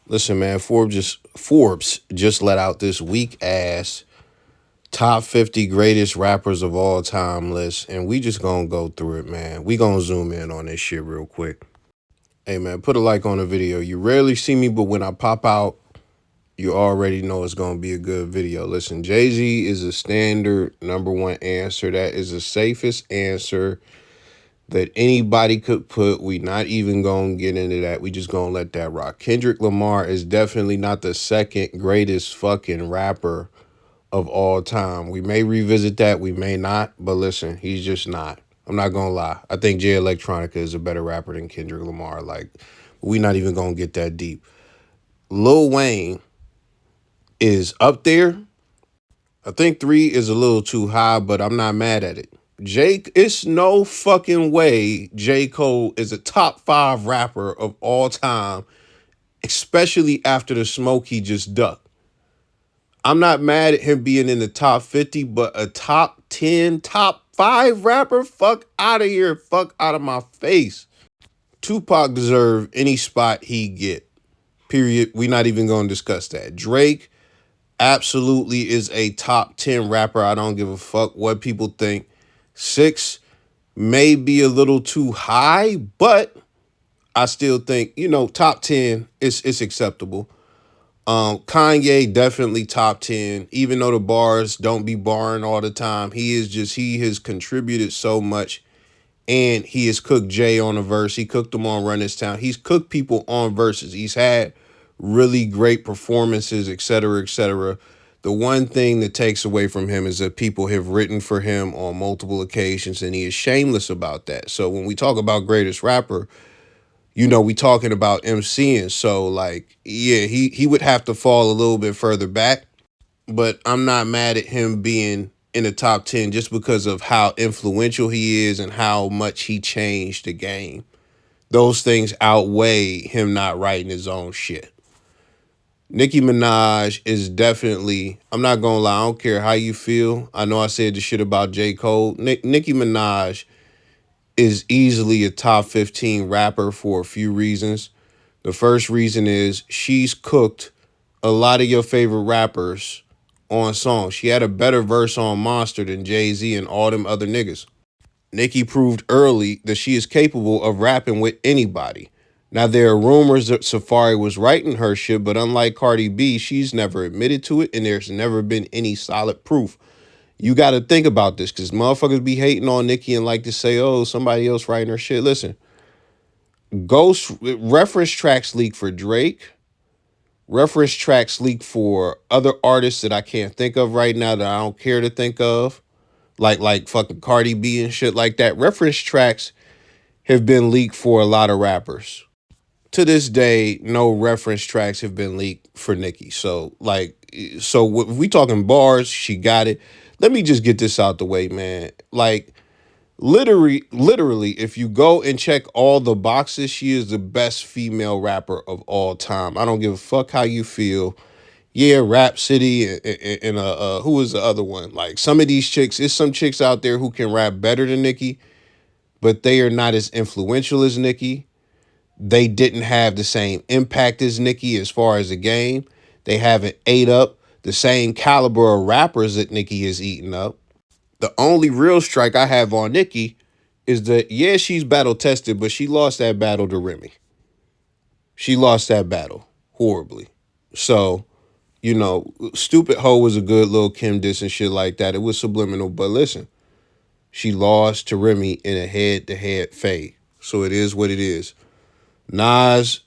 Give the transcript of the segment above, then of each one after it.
Listen, man, Forbes just let out this weak ass top 50 greatest rappers of all time list, and we just gonna go through it, man. We gonna zoom in on this shit real quick. Hey, man, put a like on the video. You rarely see me, but when I pop out, you already know it's gonna be a good video. Listen, Jay-Z is a standard number one answer. That is the safest answer that anybody could put. We not even gonna get into that. We just gonna let that rock. Kendrick Lamar is definitely not the second greatest fucking rapper of all time. We may revisit that, we may not, but listen, he's just not. I'm not gonna lie. I think Jay Electronica is a better rapper than Kendrick Lamar. Like, we not even gonna get that deep. Lil Wayne is up there. I think three is a little too high, but I'm not mad at it. Jake, it's no fucking way J. Cole is a top five rapper of all time, especially after the smoke he just ducked. I'm not mad at him being in the top 50, but a top 10, top five rapper? Fuck out of here. Fuck out of my face. Tupac deserve any spot he get. Period. We not even going to discuss that. Drake absolutely is a top 10 rapper. I don't give a fuck what people think. Six may be a little too high, but I still think, top 10 is acceptable. Kanye definitely top 10, even though the bars don't be barring all the time. He has contributed so much, and he has cooked Jay on a verse. He cooked him on Run This Town. He's cooked people on verses. He's had really great performances, et cetera, et cetera. The one thing that takes away from him is that people have written for him on multiple occasions, and he is shameless about that. So when we talk about greatest rapper, we talking about MCing. So like, yeah, he would have to fall a little bit further back, but I'm not mad at him being in the top 10 just because of how influential he is and how much he changed the game. Those things outweigh him not writing his own shit. Nicki Minaj is definitely, I'm not gonna lie, I don't care how you feel. I know I said the shit about J. Cole. Nicki Minaj is easily a top 15 rapper for a few reasons. The first reason is she's cooked a lot of your favorite rappers on songs. She had a better verse on Monster than Jay-Z and all them other niggas. Nicki proved early that she is capable of rapping with anybody. Now, there are rumors that Safari was writing her shit, but unlike Cardi B, she's never admitted to it, and there's never been any solid proof. You got to think about this, because motherfuckers be hating on Nicki and like to say, oh, somebody else writing her shit. Listen, Ghost reference tracks leak for Drake, reference tracks leak for other artists that I can't think of right now that I don't care to think of, like fucking Cardi B and shit like that. Reference tracks have been leaked for a lot of rappers. To this day, no reference tracks have been leaked for Nicki. So if we talking bars, she got it. Let me just get this out the way, man. Like, literally, if you go and check all the boxes, she is the best female rapper of all time. I don't give a fuck how you feel. Yeah, Rap City and who was the other one? Like, some of these chicks, there's some chicks out there who can rap better than Nicki, but they are not as influential as Nicki. They didn't have the same impact as Nicki as far as the game. They haven't ate up the same caliber of rappers that Nicki has eaten up. The only real strike I have on Nicki is that, yeah, she's battle tested, but she lost that battle to Remy. She lost that battle horribly. So, Stupid Hoe was a good little Kim diss and shit like that. It was subliminal, but listen, she lost to Remy in a head-to-head fade. So it is what it is. Nas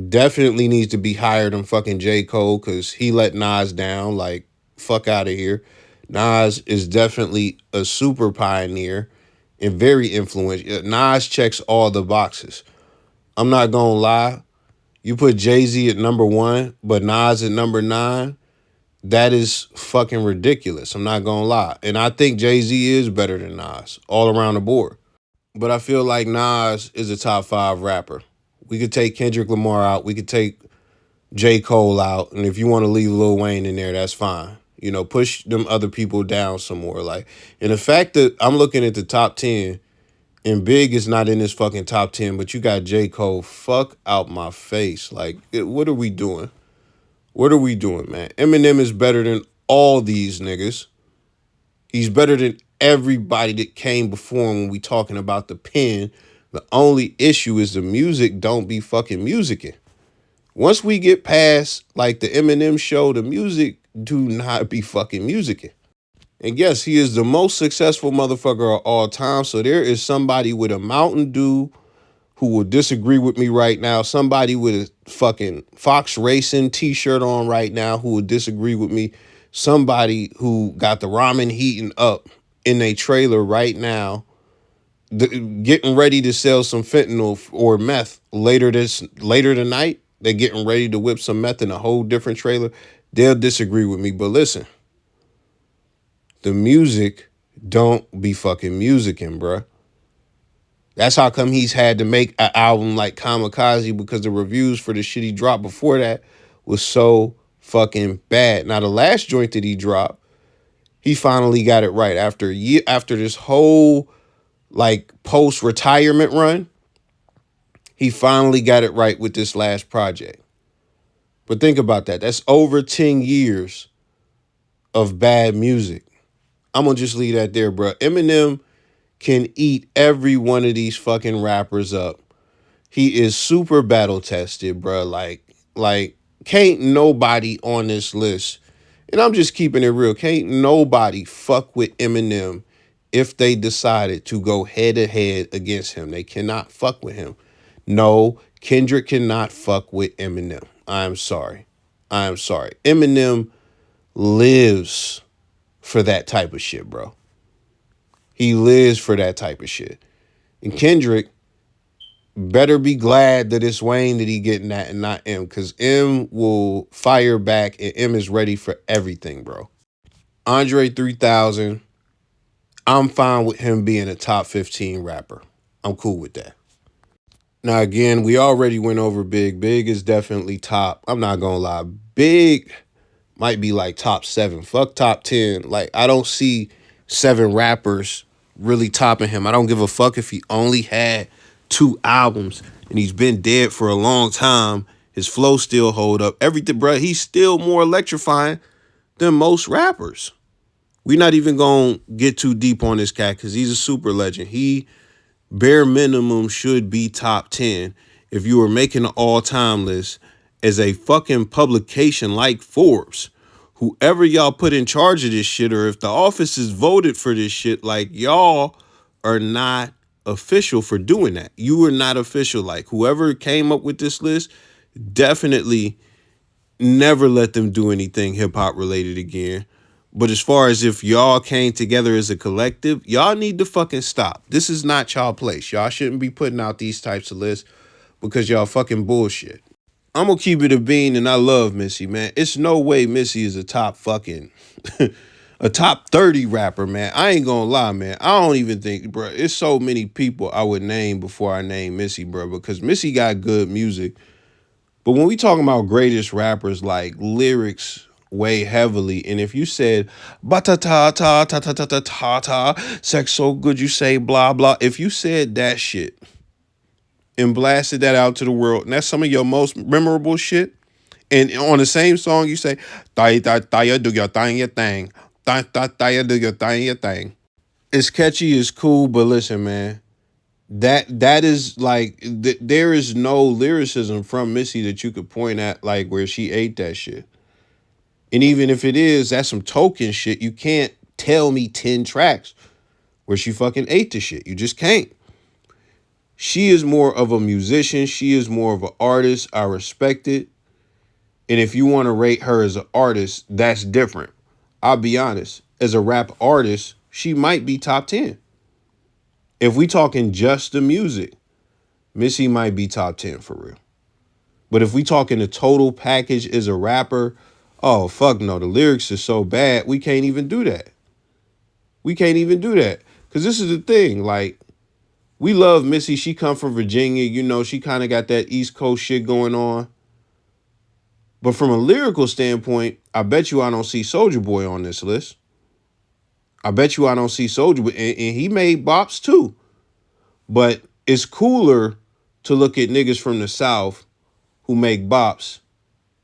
definitely needs to be higher than fucking J. Cole because he let Nas down. Like, fuck out of here. Nas is definitely a super pioneer and very influential. Nas checks all the boxes. I'm not gonna lie. You put Jay-Z at number one, but Nas at number nine, that is fucking ridiculous. I'm not gonna lie. And I think Jay-Z is better than Nas all around the board. But I feel like Nas is a top five rapper. We could take Kendrick Lamar out. We could take J. Cole out. And if you want to leave Lil Wayne in there, that's fine. Push them other people down some more. Like, and the fact that I'm looking at the top 10, And Big is not in this fucking top 10, but you got J. Cole. Fuck out my face. Like, what are we doing? What are we doing, man? Eminem is better than all these niggas. He's better than everybody that came before him when we talking about the pen. The only issue is the music don't be fucking musicking. Once we get past like the Eminem show, the music do not be fucking musicking. And yes, he is the most successful motherfucker of all time. So there is somebody with a Mountain Dew who will disagree with me right now. Somebody with a fucking Fox Racing t-shirt on right now who would disagree with me. Somebody who got the ramen heating up in a trailer right now, getting ready to sell some fentanyl or meth later tonight. They're getting ready to whip some meth in a whole different trailer. They'll disagree with me. But listen, the music don't be fucking musicking, bruh. That's how come he's had to make an album like Kamikaze, because the reviews for the shit he dropped before that was so fucking bad. Now, the last joint that he dropped, he finally got it right after this whole like post-retirement run. He finally got it right with this last project. But think about that. That's over 10 years of bad music. I'm going to just leave that there, bro. Eminem can eat every one of these fucking rappers up. He is super battle tested, bro. Like can't nobody on this list, and I'm just keeping it real, can't nobody fuck with Eminem if they decided to go head to head against him. They cannot fuck with him. No, Kendrick cannot fuck with Eminem. I'm sorry. Eminem lives for that type of shit, bro. He lives for that type of shit. And Kendrick better be glad that it's Wayne that he getting that and not M, because M will fire back and M is ready for everything, bro. Andre 3000, I'm fine with him being a top 15 rapper. I'm cool with that. Now, again, we already went over Big. Big is definitely top. I'm not going to lie. Big might be like top 7. Fuck top 10. Like, I don't see 7 rappers really topping him. I don't give a fuck if he only had 2 albums and he's been dead for a long time. His flow still hold up. Everything, bro. He's still more electrifying than most rappers. We're not even going to get too deep on this cat because he's a super legend. He bare minimum should be top 10 if you were making an all-time list as a fucking publication like Forbes. Whoever y'all put in charge of this shit, or if the offices voted for this shit, like, y'all are not official for doing that. You are not official. Like, whoever came up with this list, definitely never let them do anything hip-hop related again. But as far as if y'all came together as a collective, y'all need to fucking stop. This is not y'all place. Y'all shouldn't be putting out these types of lists because y'all fucking bullshit. I'm gonna keep it a bean, and I love Missy, man. It's no way Missy is a top fucking a top 30 rapper, man. I ain't gonna lie, man. I don't even think, bro, it's so many people I would name before I name Missy, bro, because Missy got good music. But when we talking about greatest rappers, like, lyrics weigh heavily. And if you said ba ta ta ta ta ta ta ta ta ta, sex so good you say blah blah, if you said that shit and blasted that out to the world, and that's some of your most memorable shit, and on the same song you say "Thaya do your thing, Thaya do your thing," it's catchy, it's cool, but listen, man, that is like there is no lyricism from Missy that you could point at like where she ate that shit. And even if it is, that's some token shit. You can't tell me 10 tracks where she fucking ate the shit. You just can't. She is more of a musician. She is more of an artist. I respect it. And if you want to rate her as an artist, that's different. I'll be honest. As a rap artist, she might be top 10. If we talking just the music, Missy might be top 10 for real. But if we talking the total package as a rapper, oh, fuck no. The lyrics are so bad, we can't even do that. We can't even do that. Because this is the thing. Like, we love Missy. She come from Virginia. You know, she kind of got that East Coast shit going on. But from a lyrical standpoint, I bet you I don't see Soulja Boy on this list. I bet you I don't see Soulja Boy. And he made bops too. But it's cooler to look at niggas from the South who make bops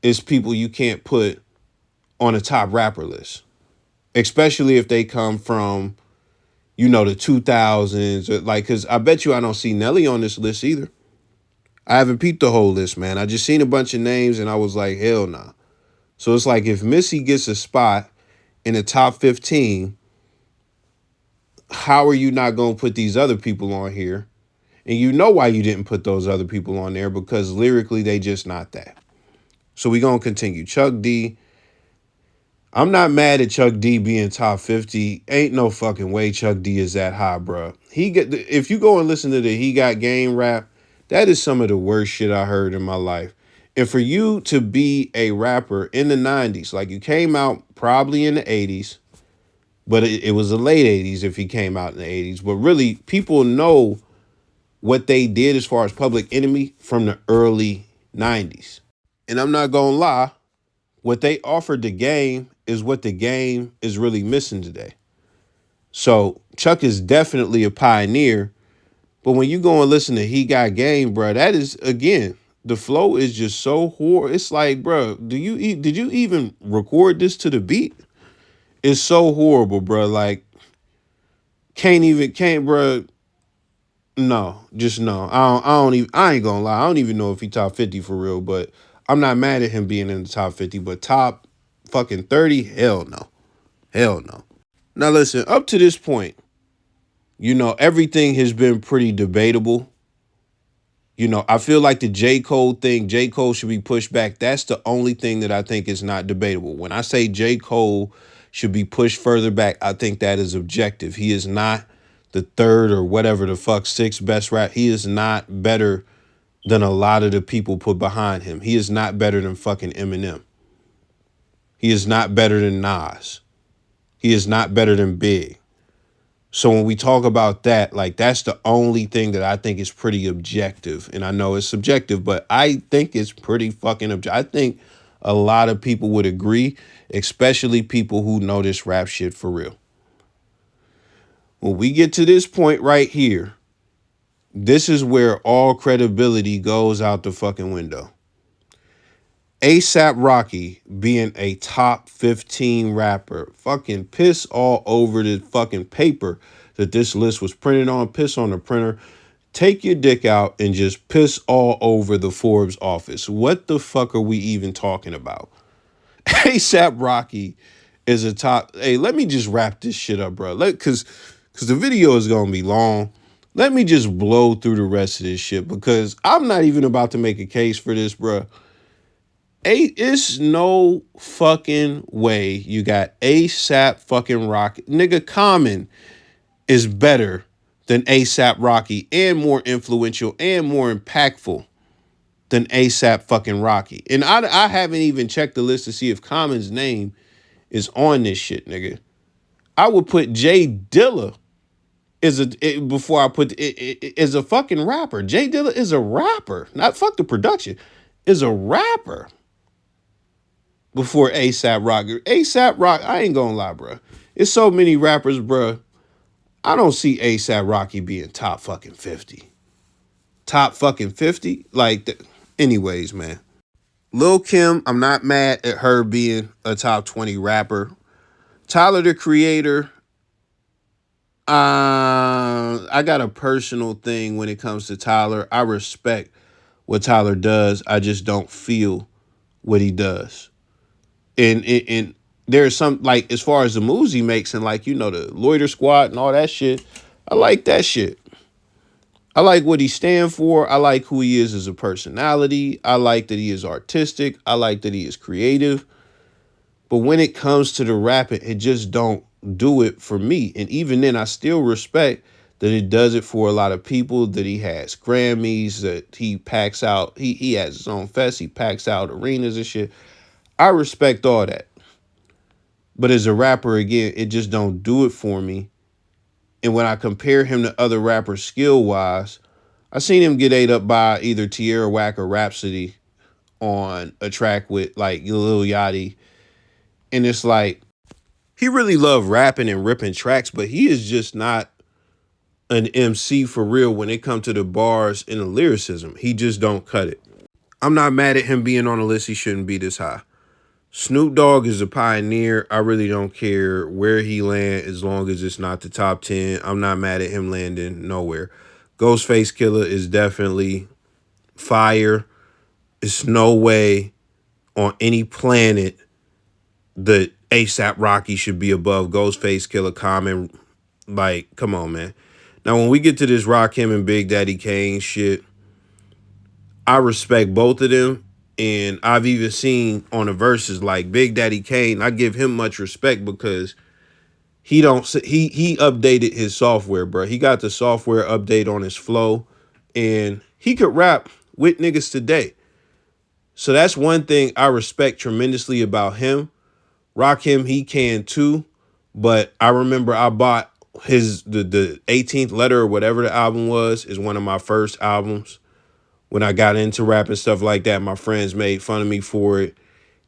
as people you can't put on a top rapper list, especially if they come from, the 2000s. Like, because I bet you I don't see Nelly on this list either. I haven't peeped the whole list, man. I just seen a bunch of names and I was like, hell nah. So it's like if Missy gets a spot in the top 15, how are you not going to put these other people on here? And you know why you didn't put those other people on there, because lyrically they just not that. So we going to continue. Chuck D. I'm not mad at Chuck D being top 50. Ain't no fucking way Chuck D is that high, bro. If you go and listen to the He Got Game rap, that is some of the worst shit I heard in my life. And for you to be a rapper in the 90s, like you came out probably in the 80s, but it was the late 80s if he came out in the 80s. But really, people know what they did as far as Public Enemy from the early 90s. And I'm not going to lie, what they offered the game is what the game is really missing today. So Chuck is definitely a pioneer. But when you go and listen to He Got Game, bro, that is, again, the flow is just so horrible. It's like, bro, did you even record this to the beat? It's so horrible, bro. Like, bro. No, just no. I ain't gonna lie. I don't even know if he top 50 for real, but I'm not mad at him being in the top 50, but top fucking 30, hell no. Hell no. Now listen, up to this point, everything has been pretty debatable. I feel like the J. Cole thing, J. Cole should be pushed back. That's the only thing that I think is not debatable. When I say J. Cole should be pushed further back, I think that is objective. He is not the third or whatever the fuck sixth best rap. He is not better than a lot of the people put behind him. He is not better than fucking Eminem. He is not better than Nas. He is not better than Big. So when we talk about that, like, that's the only thing that I think is pretty objective. And I know it's subjective, but I think it's pretty fucking objective. I think a lot of people would agree, especially people who know this rap shit for real. When we get to this point right here, this is where all credibility goes out the fucking window. ASAP Rocky being a top 15 rapper, fucking piss all over the fucking paper that this list was printed on, piss on the printer, take your dick out and just piss all over the Forbes office. What the fuck are we even talking about? ASAP Rocky is a top. Hey, let me just wrap this shit up, bro. Cause the video is gonna be long. Let me just blow through the rest of this shit, because I'm not even about to make a case for this, bro. It's no fucking way you got ASAP fucking Rocky. Nigga, Common is better than ASAP Rocky and more influential and more impactful than ASAP fucking Rocky. And I haven't even checked the list to see if Common's name is on this shit, nigga. I would put Jay Dilla before I put is a fucking rapper. Jay Dilla is a rapper. Not fuck the production. Is a rapper. Before ASAP Rocky. ASAP Rocky, I ain't gonna lie, bro. It's so many rappers, bro. I don't see ASAP Rocky being top fucking 50. Top fucking 50? Anyways, man. Lil' Kim, I'm not mad at her being a top 20 rapper. Tyler, the Creator, I got a personal thing when it comes to Tyler. I respect what Tyler does. I just don't feel what he does. And there's some, like, as far as the moves he makes and, like, the Loiter Squad and all that shit, I like that shit. I like what he stands for. I like who he is as a personality. I like that he is artistic. I like that he is creative. But when it comes to the rapping, it just don't do it for me. And even then, I still respect that it does it for a lot of people, that he has Grammys, that he packs out. He has his own fest. He packs out arenas and shit. I respect all that. But as a rapper, again, it just don't do it for me. And when I compare him to other rappers skill-wise, I seen him get ate up by either Tierra Whack or Rhapsody on a track with, like, Lil Yachty. And it's like, he really loved rapping and ripping tracks, but he is just not an MC for real when it comes to the bars and the lyricism. He just don't cut it. I'm not mad at him being on the list. He shouldn't be this high. Snoop Dogg is a pioneer. I really don't care where he land as long as it's not the top 10. I'm not mad at him landing nowhere. Ghostface Killer is definitely fire. It's no way on any planet that ASAP Rocky should be above Ghostface Killer, Common. Like, come on, man. Now, when we get to this Rakim and Big Daddy Kane shit, I respect both of them. And I've even seen on the verses like Big Daddy Kane, I give him much respect because he updated his software, bro. He got the software update on his flow and he could rap with niggas today. So that's one thing I respect tremendously about him. Rakim, he can too. But I remember I bought the 18th Letter or whatever the album was, is one of my first albums. When I got into rap and stuff like that, my friends made fun of me for it.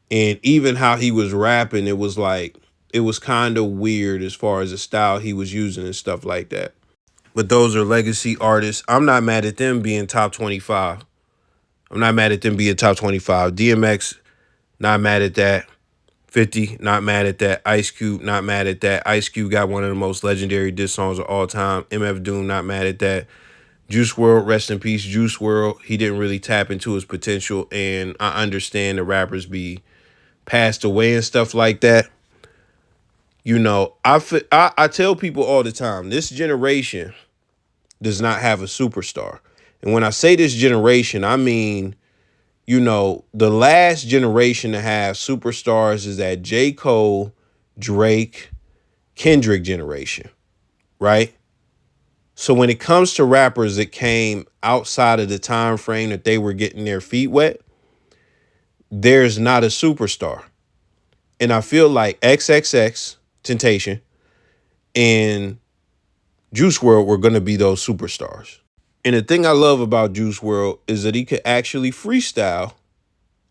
And even how he was rapping, it was like, it was kind of weird as far as the style he was using and stuff like that. But those are legacy artists. I'm not mad at them being top 25. I'm not mad at them being top 25. DMX, not mad at that. 50, not mad at that. Ice Cube, not mad at that. Ice Cube got one of the most legendary diss songs of all time. MF Doom, not mad at that. Juice WRLD, rest in peace. Juice WRLD, he didn't really tap into his potential, and I understand the rappers be passed away and stuff like that. You know, I tell people all the time, this generation does not have a superstar. And when I say this generation, I mean, you know, the last generation to have superstars is that J. Cole, Drake, Kendrick generation, right? So when it comes to rappers that came outside of the time frame that they were getting their feet wet, there's not a superstar. And I feel like XXX, Temptation, and Juice WRLD were going to be those superstars. And the thing I love about Juice WRLD is that he could actually freestyle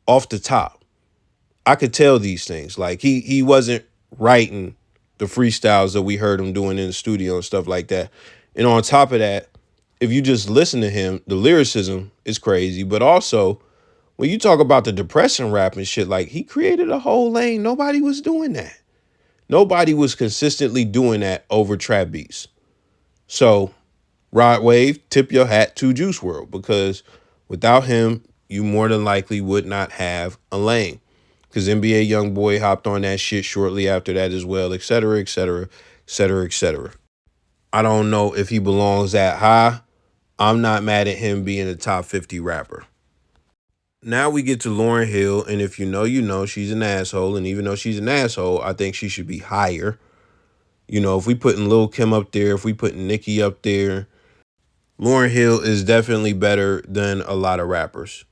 off the top. I could tell these things. Like he wasn't writing the freestyles that we heard him doing in the studio and stuff like that. And on top of that, if you just listen to him, the lyricism is crazy. But also, when you talk about the depression rap and shit, like he created a whole lane. Nobody was doing that. Nobody was consistently doing that over trap beats. So, Rod Wave, tip your hat to Juice WRLD, because without him, you more than likely would not have a lane. Because NBA YoungBoy hopped on that shit shortly after that as well, et cetera, et cetera, et cetera, et cetera. I don't know if he belongs that high. I'm not mad at him being a top 50 rapper. Now we get to Lauryn Hill, and if you know, you know, she's an asshole. And even though she's an asshole, I think she should be higher. You know, if we putting Lil' Kim up there, if we putting Nicki up there, Lauryn Hill is definitely better than a lot of rappers.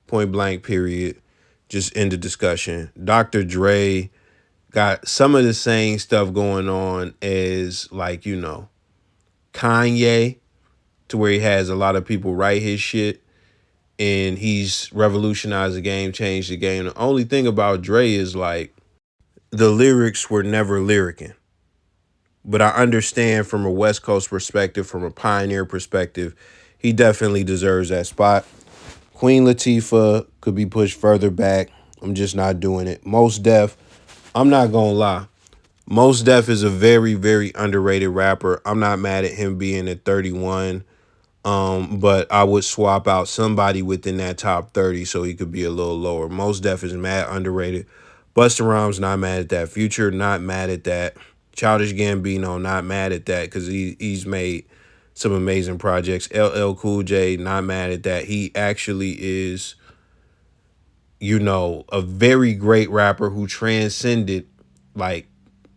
Point blank, period. Just end the discussion. Dr. Dre got some of the same stuff going on as, like, you know, Kanye, to where he has a lot of people write his shit, and he's revolutionized the game, changed the game. The only thing about Dre is, like, the lyrics were never lyricking. But I understand from a West Coast perspective, from a pioneer perspective, he definitely deserves that spot. Queen Latifah could be pushed further back. I'm just not doing it. Mos Def, I'm not going to lie. Mos Def is a very, very underrated rapper. I'm not mad at him being at 31. But I would swap out somebody within that top 30 so he could be a little lower. Mos Def is mad underrated. Busta Rhymes, not mad at that. Future, not mad at that. Childish Gambino, not mad at that because he's made some amazing projects. LL Cool J, not mad at that. He actually is, you know, a very great rapper who transcended, like,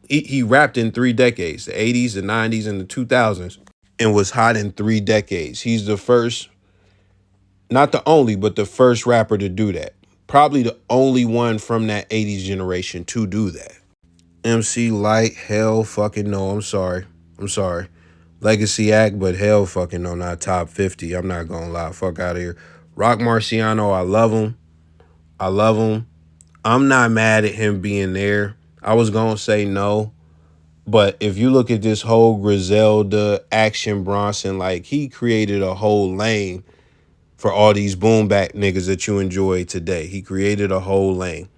he rapped in 3 decades, the 80s, the 90s, and the 2000s, and was hot in 3 decades. He's the first, not the only, but the first rapper to do that. Probably the only one from that 80s generation to do that. MC Light, hell fucking no. I'm sorry. Legacy act, but hell fucking no, not top 50. I'm not gonna lie. Fuck out of here. Rock Marciano, I love him. I'm not mad at him being there. I was gonna say no, But if you look at this whole Griselda, Action Bronson, like he created a whole lane for all these boom bap niggas that you enjoy today. He created a whole lane.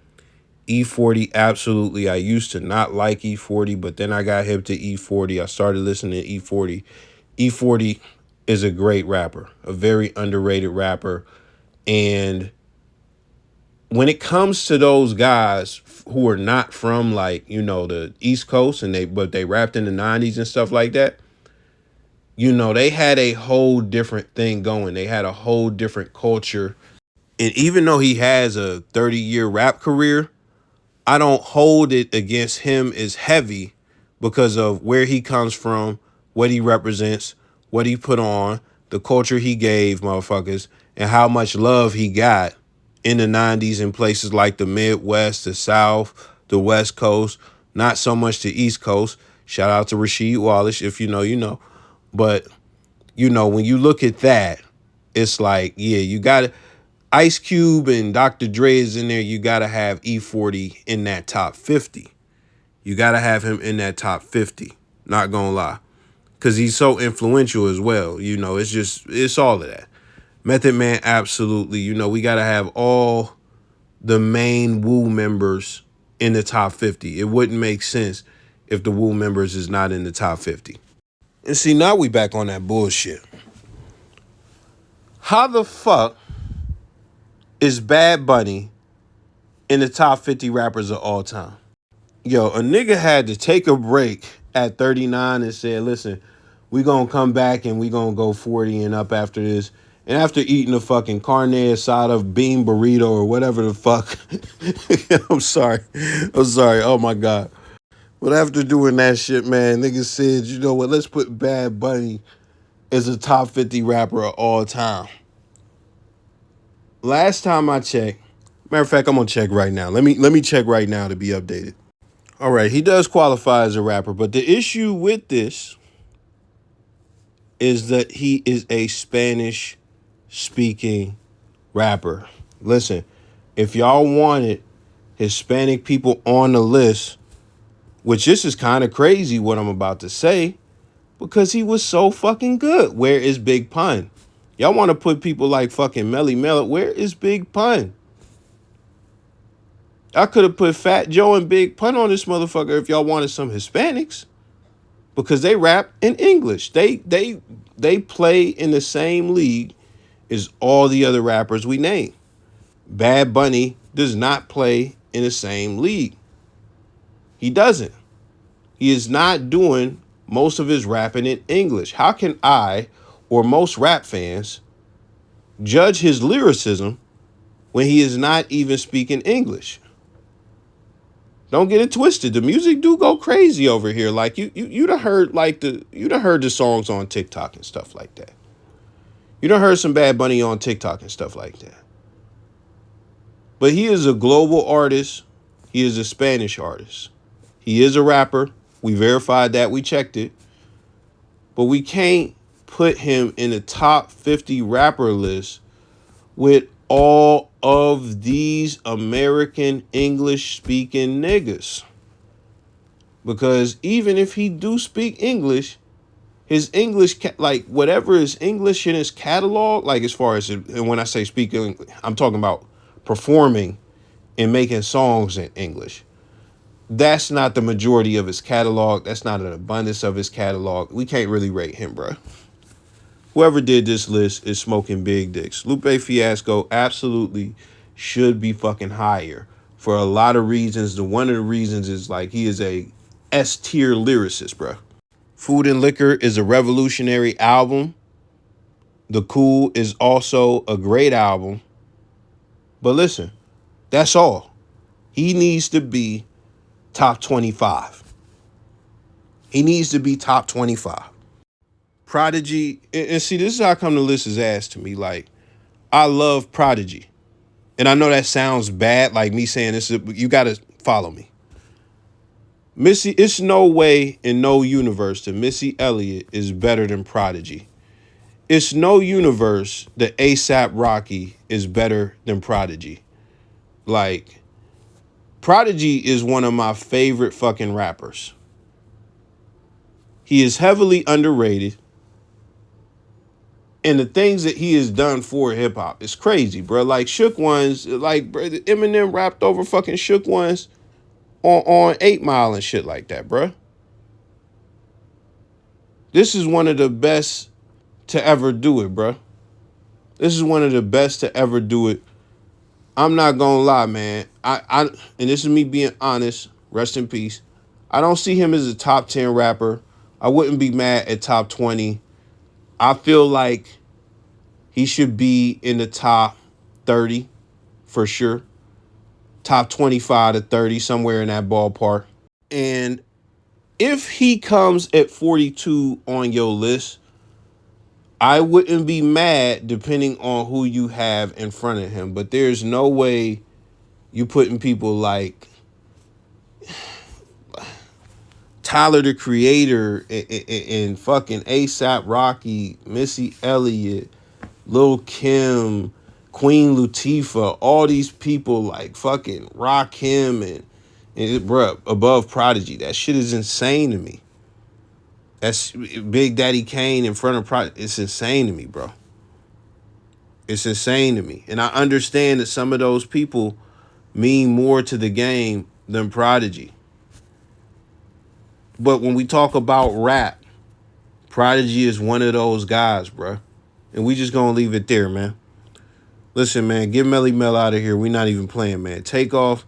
E40, absolutely. I used to not like E40, but then I got hip to E40. I started listening to E40. E40 is a great rapper, a very underrated rapper. And when it comes to those guys who are not from like, the East Coast and they rapped in the 90s and stuff like that, they had a whole different thing going. They had a whole different culture. And even though he has a 30-year rap career, I don't hold it against him as heavy because of where he comes from, what he represents, what he put on, the culture he gave motherfuckers, and how much love he got in the 90s in places like the Midwest, the South, the West Coast, not so much the East Coast. Shout out to Rasheed Wallace. If you know, you know. But, when you look at that, it's like, yeah, you got to Ice Cube and Dr. Dre is in there. You got to have E40 in that top 50. You got to have him in that top 50. Not going to lie. Because he's so influential as well. It's all of that. Method Man, absolutely. We got to have all the main Wu members in the top 50. It wouldn't make sense if the Wu members is not in the top 50. And see, now we back on that bullshit. How the fuck is Bad Bunny in the top 50 rappers of all time? Yo, a nigga had to take a break at 39 and said, listen, we gonna come back and we gonna go 40 and up after this. And after eating a fucking carne asada bean burrito or whatever the fuck. I'm sorry. Oh my God. But after doing that shit, man, niggas said, you know what, let's put Bad Bunny as a top 50 rapper of all time. Last time I checked, matter of fact, I'm gonna check right now. Let me check right now to be updated. All right, he does qualify as a rapper, but the issue with this is that he is a Spanish speaking rapper. Listen, if y'all wanted Hispanic people on the list, which this is kind of crazy what I'm about to say, because he was so fucking good. Where is Big Pun? Y'all want to put people like fucking Melly Mel. Where is Big Pun? I could have put Fat Joe and Big Pun on this motherfucker if y'all wanted some Hispanics, because they rap in English. They play in the same league as all the other rappers we name. Bad Bunny does not play in the same league. He doesn't. He is not doing most of his rapping in English. How can I or most rap fans judge his lyricism when he is not even speaking English? Don't get it twisted. The music do go crazy over here. Like you'd have heard the songs on TikTok and stuff like that. You done heard some Bad Bunny on TikTok and stuff like that. But he is a global artist. He is a Spanish artist. He is a rapper. We verified that. We checked it. But we can't put him in the top 50 rapper list with all of these American English speaking niggas. Because even if he do speak English, his English, like whatever is English in his catalog, like as far as, and when I say speaking, I'm talking about performing and making songs in English. That's not the majority of his catalog. That's not an abundance of his catalog. We can't really rate him, bro. Whoever did this list is smoking big dicks. Lupe Fiasco absolutely should be fucking higher for a lot of reasons. One of the reasons is like he is a S tier lyricist, bro. Food and Liquor is a revolutionary album. The Cool is also a great album. But listen, that's all. He needs to be top 25. He needs to be top 25. Prodigy, and see, this is how come the list is asked to me. Like, I love Prodigy. And I know that sounds bad, like me saying this, you got to follow me. Missy, it's no way in no universe that Missy Elliott is better than Prodigy. It's no universe that A$AP Rocky is better than Prodigy. Like, Prodigy is one of my favorite fucking rappers. He is heavily underrated. And the things that he has done for hip hop is crazy, bro. Like Shook Ones, like bro, Eminem rapped over fucking Shook Ones on 8 Mile and shit like that, bro. This is one of the best to ever do it, bro. This is one of the best to ever do it. I'm not gonna lie, man. I and this is me being honest. Rest in peace. I don't see him as a top 10 rapper. I wouldn't be mad at top 20. I feel like he should be in the top 30 for sure. Top 25 to 30, somewhere in that ballpark. And if he comes at 42 on your list, I wouldn't be mad depending on who you have in front of him. But there's no way you putting people like Tyler the Creator and fucking ASAP Rocky, Missy Elliott, Lil Kim, Queen Latifah, all these people like fucking Rakim and bruh, above Prodigy. That shit is insane to me. That's Big Daddy Kane in front of Prodigy. It's insane to me, bro. It's insane to me. And I understand that some of those people mean more to the game than Prodigy. But when we talk about rap, Prodigy is one of those guys, bro. And we just gonna leave it there, man. Listen, man, get Melly Mel out of here. We not even playing, man. Takeoff.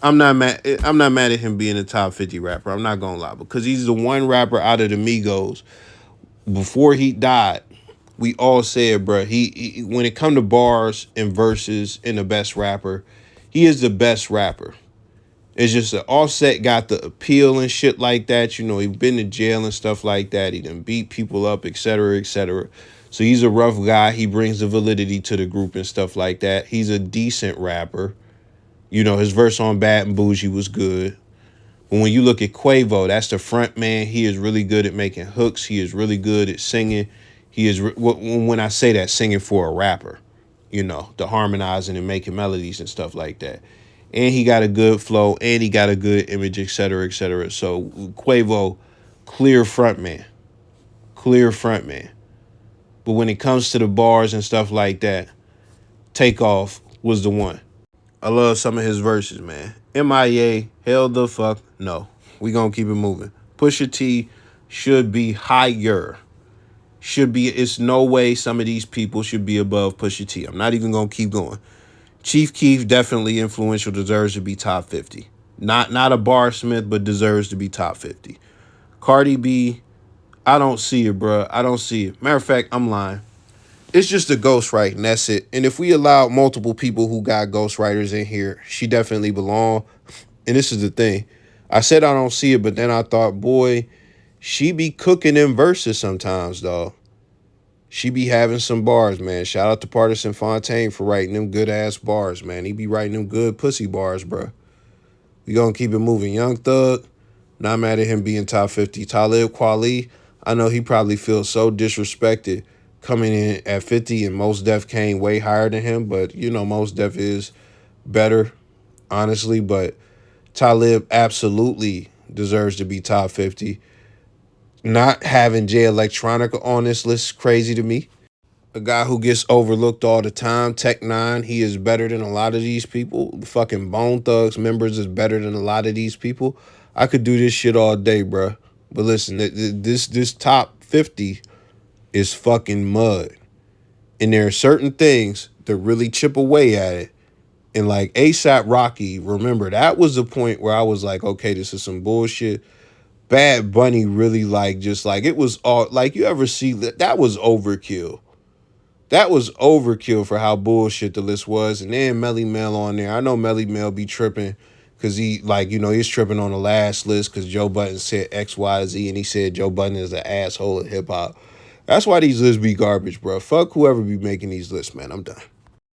I'm not mad at him being a top 50 rapper. I'm not gonna lie, because he's the one rapper out of the Migos. Before he died, we all said, bro, he when it come to bars and verses and the best rapper, he is the best rapper. It's just that Offset got the appeal and shit like that. You know, he been to jail and stuff like that. He done beat people up, etc., etc. So he's a rough guy. He brings the validity to the group and stuff like that. He's a decent rapper. You know, his verse on Bad and Bougie was good. But when you look at Quavo, that's the front man. He is really good at making hooks. He is really good at singing. He is, when I say that, singing for a rapper, you know, the harmonizing and making melodies and stuff like that. And he got a good flow, and he got a good image, et cetera, et cetera. So Quavo, clear front man. Clear front man. But when it comes to the bars and stuff like that, Takeoff was the one. I love some of his verses, man. MIA, hell the fuck no. We gonna keep it moving. Pusha T should be higher. It's no way some of these people should be above Pusha T. I'm not even gonna keep going. Chief Keef, definitely influential, deserves to be top 50. Not a barsmith, but deserves to be top 50. Cardi B, I don't see it, bro. I don't see it. Matter of fact, I'm lying. It's just a ghostwrite, and that's it. And if we allow multiple people who got ghostwriters in here, she definitely belong. And this is the thing. I said I don't see it, but then I thought, boy, she be cooking in verses sometimes, dog. She be having some bars, man. Shout out to Partisan Fontaine for writing them good-ass bars, man. He be writing them good pussy bars, bro. We gonna keep it moving. Young Thug, not mad at him being top 50. Talib Kweli, I know he probably feels so disrespected coming in at 50, and Mos Def came way higher than him, but, you know, Mos Def is better, honestly, but Talib absolutely deserves to be top 50. Not having Jay Electronica on this list is crazy to me. A guy who gets overlooked all the time, Tech Nine, he is better than a lot of these people. Fucking Bone Thugs members is better than a lot of these people. I could do this shit all day, bruh. But listen, this top 50 is fucking mud. And there are certain things that really chip away at it. And like ASAP Rocky, remember, that was the point where I was like, okay, this is some bullshit. Bad Bunny really it was all, like, you ever see that was overkill. That was overkill for how bullshit the list was. And then Melly Mel on there. I know Melly Mel be tripping because he, like, you know, he's tripping on the last list because Joe Budden said X, Y, Z, and he said Joe Budden is an asshole at hip hop. That's why these lists be garbage, bro. Fuck whoever be making these lists, man. I'm done.